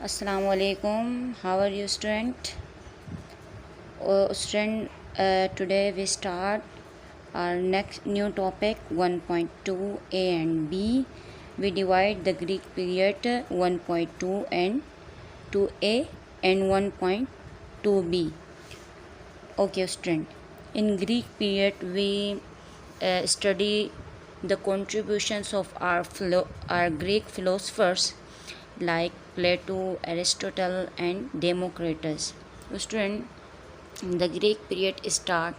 Assalamualaikum. How are you, student? Today we start our next new topic 1.2 A and B. We divide the Greek period 1.2 and 2A and 1.2B. Okay, student. In Greek period we study the contributions of our Greek philosophers like Plato, Aristotle and Democritus. Student, the Greek period start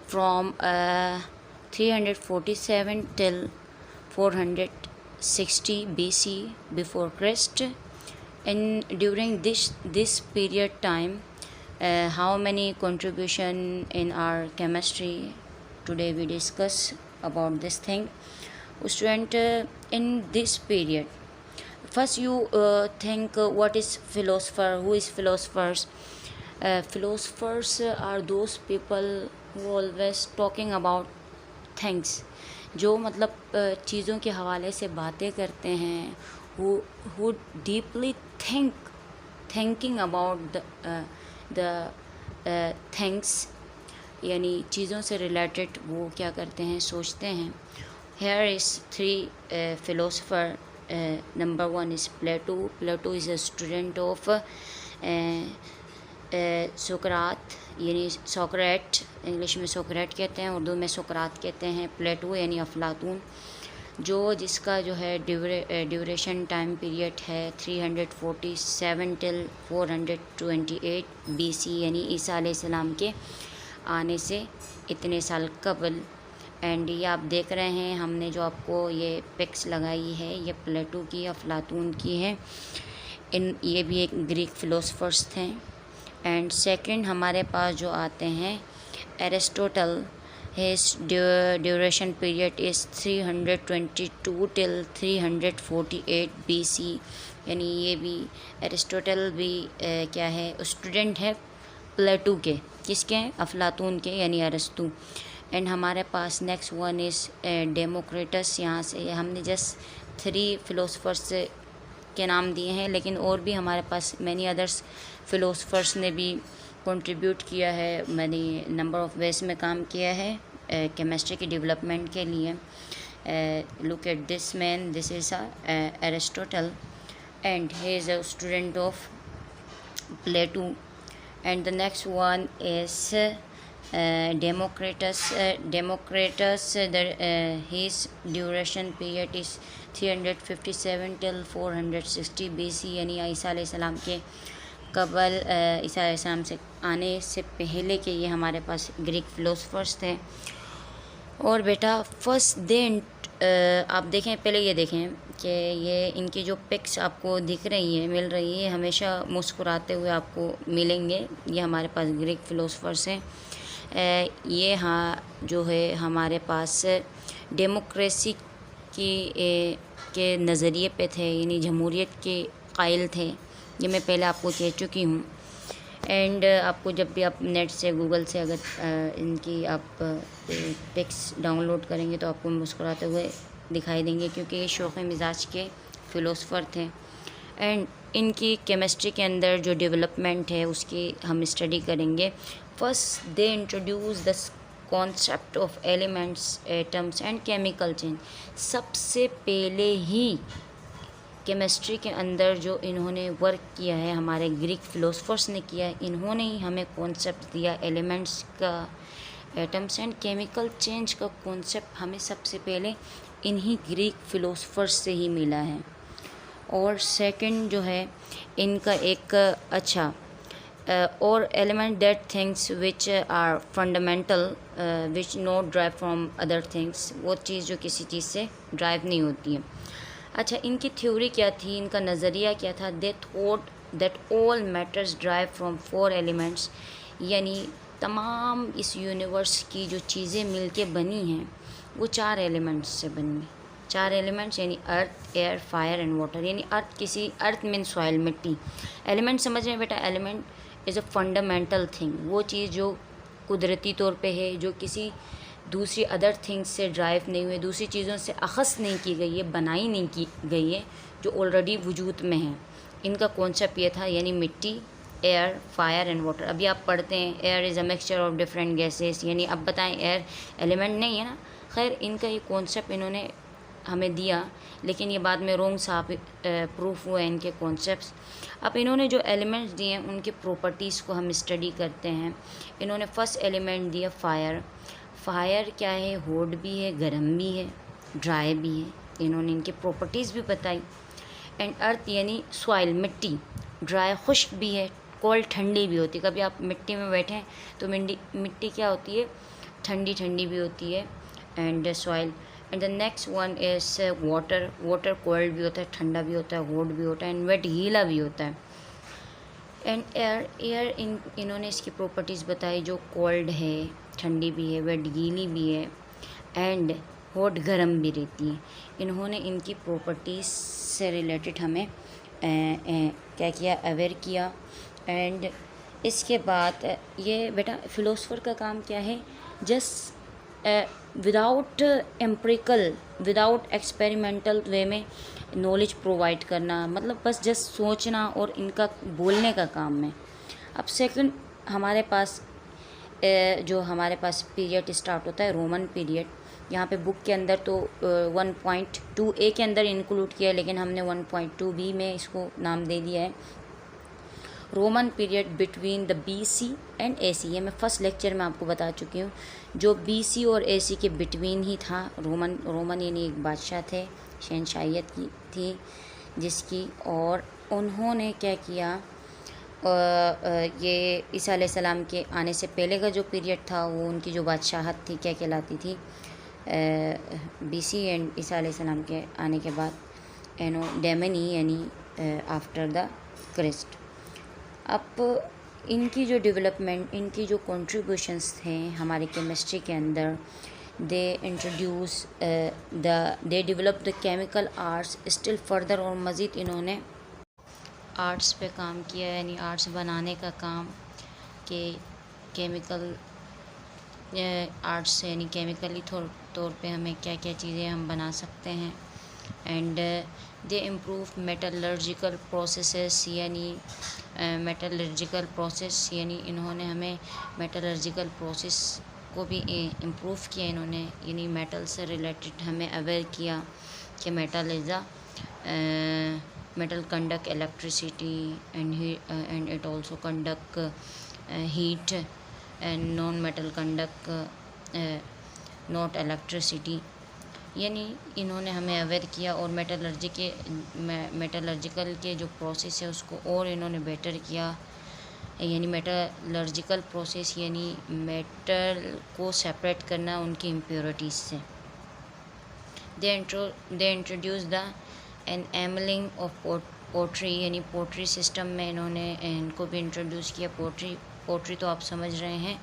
from 347 till 460 BC before Christ. And during this period time, how many contribution in our chemistry? Today we discuss about this thing. Student, in this period, first you think what is philosopher, who is philosophers? Philosophers are those people who always talking about things, जो मतलब चीज़ों के हवाले से बातें करते हैं, who deeply thinking about the things, यानी चीज़ों से related वो क्या करते हैं, सोचते हैं. Here is three philosopher. Number one is Plato. Plato is a student of सोक्रात, यानी सोक्रेट, इंग्लिश में सोक्रेट कहते हैं, उर्दू में सोक्रात कहते हैं. प्लेटो यानी अफलातून, जिसका जो है ड्यूरेशन टाइम पीरियड है 347 टिल 428 BC, यानी ईसा अलैहिस्सलाम के आने से इतने साल कबल. एंड ये आप देख रहे हैं, हमने जो आपको ये पिक्स लगाई है ये प्लेटो की, अफलातून की है. ये भी एक ग्रीक फिलोसफर्स थे. एंड सेकंड हमारे पास जो आते हैं Aristotle, his duration period is 322 till 348 BC, यानी ये भी एरिस्टोटल भी क्या है, स्टूडेंट है प्लेटो के. किसके? अफलातून के, यानी अरस्तु. एंड हमारे पास नेक्स्ट वन इज़ डेमोक्रेटस. यहाँ से हमने जस्ट 3 फिलोसफर्स के नाम दिए हैं, लेकिन और भी हमारे पास मैनी अदर्स फिलोसफर्स ने भी कंट्रीब्यूट किया है, मैनी नंबर ऑफ वेज में काम किया है केमिस्ट्री की डेवलपमेंट के लिए. Look at this man, this is Aristotle and he is a student of Plato. And the next one is Democritus. His duration period is 357 till 460 BC, यानी ईसा अलैहिस्सलाम के कबल, ईसा अलैहिस्सलाम से आने से पहले के ये हमारे पास ग्रीक फिलोसफर्स थे. और बेटा फर्स्ट आप देखें, पहले ये देखें कि ये इनकी जो पिक्स आपको दिख रही है, मिल रही है, हमेशा मुस्कुराते हुए आपको मिलेंगे. ये हमारे पास ग्रीक फिलोसफर्स हैं. ये जो है हमारे पास डेमोक्रेसी के नज़रिए पे थे, यानी जमहूरियत के कायल थे. ये मैं पहले आपको कह चुकी हूँ. एंड आपको जब भी आप नेट से, गूगल से अगर इनकी आप पिक्स डाउनलोड करेंगे तो आपको मुस्कुराते हुए दिखाई देंगे, क्योंकि ये शौक़ मिजाज के फ़िलोसफ़र थे. एंड इनकी केमिस्ट्री के अंदर जो डेवलपमेंट है उसकी हम स्टडी करेंगे. First they introduce the concept of elements, atoms and chemical change. सबसे पहले ही केमिस्ट्री के अंदर जो इन्होंने वर्क किया है, हमारे ग्रीक फिलोसफर्स ने किया है, इन्होंने ही हमें कॉन्सेप्ट दिया एलिमेंट्स का, एटम्स एंड केमिकल चेंज का कॉन्सेप्ट हमें सबसे पहले इन्हीं ग्रीक फिलोसफर्स से ही मिला है. और सेकंड जो है इनका एक और element that things which are fundamental which not derive from other things, वो चीज़ जो किसी चीज़ से ड्राइव नहीं होती है. अच्छा, इनकी थ्योरी क्या थी, इनका नज़रिया क्या था? They thought that all matters drive from 4 elements, यानी तमाम इस यूनिवर्स की जो चीज़ें मिलके बनी हैं वो 4 एलिमेंट्स से बनी हैं. 4 एलिमेंट्स यानी अर्थ, एयर, फायर एंड वाटर. यानी अर्थ मीन सॉइल, मिट्टी. एलिमेंट समझ रहे हैं बेटा? Element is a fundamental thing, वो चीज़ जो कुदरती तौर पे है, जो किसी दूसरी अदर थिंग्स से ड्राइव नहीं हुए, दूसरी चीज़ों से अख़ज़ नहीं की गई है, बनाई नहीं की गई है, जो ऑलरेडी वजूद में हैं। इनका कॉन्सेप्ट ये था, यानी मिट्टी, एयर, फायर एंड वाटर। अभी आप पढ़ते हैं air is a mixture of different gases, यानी अब बताएं एयर एलिमेंट नहीं है ना। खैर इनका ये कॉन्सेप्ट इन्होंने हमें दिया, लेकिन ये बाद में रॉन्ग प्रूफ हुआ है इनके कॉन्सेप्ट्स। अब इन्होंने जो एलिमेंट्स दिए हैं उनके प्रॉपर्टीज़ को हम स्टडी करते हैं। इन्होंने फर्स्ट एलिमेंट दिया फायर। फायर क्या है, हॉट भी है, गर्म भी है, ड्राई भी है। इन्होंने इनकी प्रॉपर्टीज़ भी बताई। एंड अर्थ यानी सॉइल, मिट्टी, ड्राई खुश्क भी है, कोल्ड ठंडी भी होती है। कभी आप मिट्टी में बैठें तो मिट्टी क्या होती है, ठंडी ठंडी भी होती है। And soil and the next one is water. Water cold भी होता है, ठंडा भी होता है, हॉट भी होता है, एंड वेट गीला भी होता है। एंड एयर, एयर इन्होंने इसकी प्रॉपर्टीज़ बताई, जो कोल्ड है, ठंडी भी है, वेट गीली भी है, एंड हॉट गर्म भी रहती है। इन्होंने इनकी प्रॉपर्टीज़ से रिलेटेड हमें क्या किया, अवेयर किया। एंड इसके बाद ये बेटा फ़िलोसफर का काम क्या है, just without empirical, without experimental way में नॉलेज प्रोवाइड करना, मतलब बस जस्ट सोचना और इनका बोलने का काम है। अब सेकंड हमारे पास जो हमारे पास पीरियड स्टार्ट होता है, रोमन पीरियड। यहाँ पे बुक के अंदर तो 1.2a के अंदर इंक्लूड किया है, लेकिन हमने 1.2b में इसको नाम दे दिया है, Roman period between the BC and AC। ये मैं फ़र्स्ट लेक्चर में आपको बता चुकी हूँ। जो BC और AC के बिटवीन ही था। रोमन यानी एक बादशाह थे, शहनशाहियत की थी जिसकी, और उन्होंने क्या किया, ये ईसा अलैहिस्सलाम के आने से पहले का जो पीरियड था वो उनकी जो बादशाहत थी क्या कहलाती थी, BC, एंड ईसा अलैहिस्सलाम के आने के बाद एनो डेमनी यानी आफ्टर द क्रिस्ट। अब इनकी जो डेवलपमेंट, इनकी जो कंट्रीब्यूशंस थे हमारी केमिस्ट्री के अंदर, they develop the chemical arts still further, और मज़ीद इन्होंने आर्ट्स पे काम किया, यानी आर्ट्स बनाने का काम, कि केमिकल आर्ट्स यानी केमिकली तौर पे हमें क्या क्या चीज़ें हम बना सकते हैं। And they improve metallurgical processes, यानी मेटलर्जिकल प्रोसेस, यानी इन्होंने हमें मेटलर्जिकल प्रोसेस को भी इम्प्रूव किया इन्होंने, यानी मेटल से रिलेटेड हमें अवेयर किया कि metal conduct electricity and it also conduct heat, and non metal conduct not electricity. यानी इन्होंने हमें अवेयर किया, और मेटलर्जिकल के जो प्रोसेस है उसको और इन्होंने बेटर किया, यानी मेटलर्जिकल प्रोसेस यानी मेटल को सेपरेट करना उनकी इम्प्योरिटीज़ से। They introduce the enamelling of pottery, यानी पोट्री सिस्टम में इन्होंने इनको भी इंट्रोड्यूस किया। पोट्री तो आप समझ रहे हैं,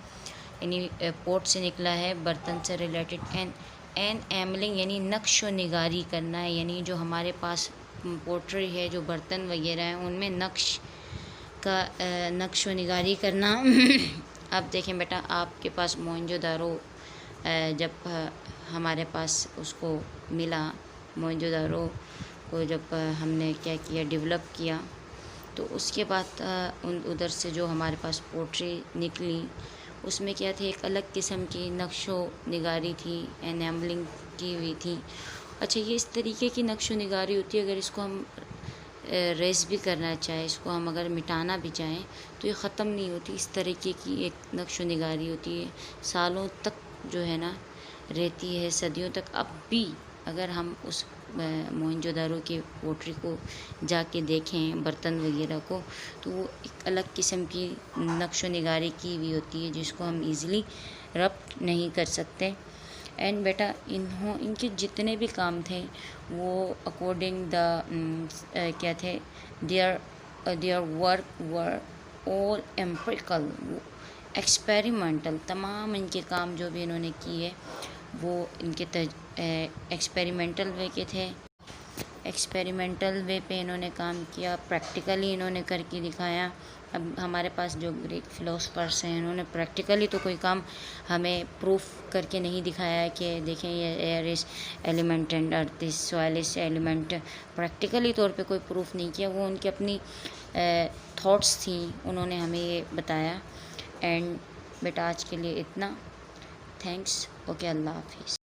यानी पोट से निकला है, बर्तन से रिलेटेड। एनामलिंग यानी नक्श व निगारी करना है, यानी जो हमारे पास पोट्री है, जो बर्तन वगैरह हैं उनमें नक्श व निगारी करना। अब देखें बेटा, आपके पास मोहनजोदारो जब हमारे पास उसको मिला, मोहनजोदारो को जब हमने क्या किया, डेवलप किया, तो उसके बाद उधर से जो हमारे पास पोट्री निकली उसमें क्या थे, एक अलग किस्म की नक्शो निगारी थी, एनामलिंग की हुई थी। अच्छा, ये इस तरीके की नक्शो निगारी होती है, अगर इसको हम रेस भी करना चाहें, इसको हम अगर मिटाना भी चाहें तो ये ख़त्म नहीं होती। इस तरीके की एक नक्शो निगारी होती है, सालों तक जो है ना रहती है, सदियों तक। अब भी अगर हम उस मोहनजोदारो के पोट्री को जाके देखें, बर्तन वगैरह को, तो वो एक अलग किस्म की नक्शो निगारी की हुई होती है जिसको हम इजीली रब्त नहीं कर सकते। एंड बेटा इनके जितने भी काम थे वो अकॉर्डिंग द क्या थे, their work were all empirical, experimental. तमाम इनके काम जो भी इन्होंने किए वो इनके एक्सपेरिमेंटल वे के थे। एक्सपेरिमेंटल वे पे इन्होंने काम किया, प्रैक्टिकली इन्होंने करके दिखाया। अब हमारे पास जो ग्रीक फिलोसफर्स हैं इन्होंने प्रैक्टिकली तो कोई काम हमें प्रूफ करके नहीं दिखाया है कि देखें ये एयर इस element and earth is soil इस एलिमेंट, प्रैक्टिकली तौर पे कोई प्रूफ नहीं किया। वो उनकी अपनी थॉट्स थी, उन्होंने हमें ये बताया। एंड बेटा आज के लिए इतना। थैंक्स। ओके, अल्लाह हाफिज़।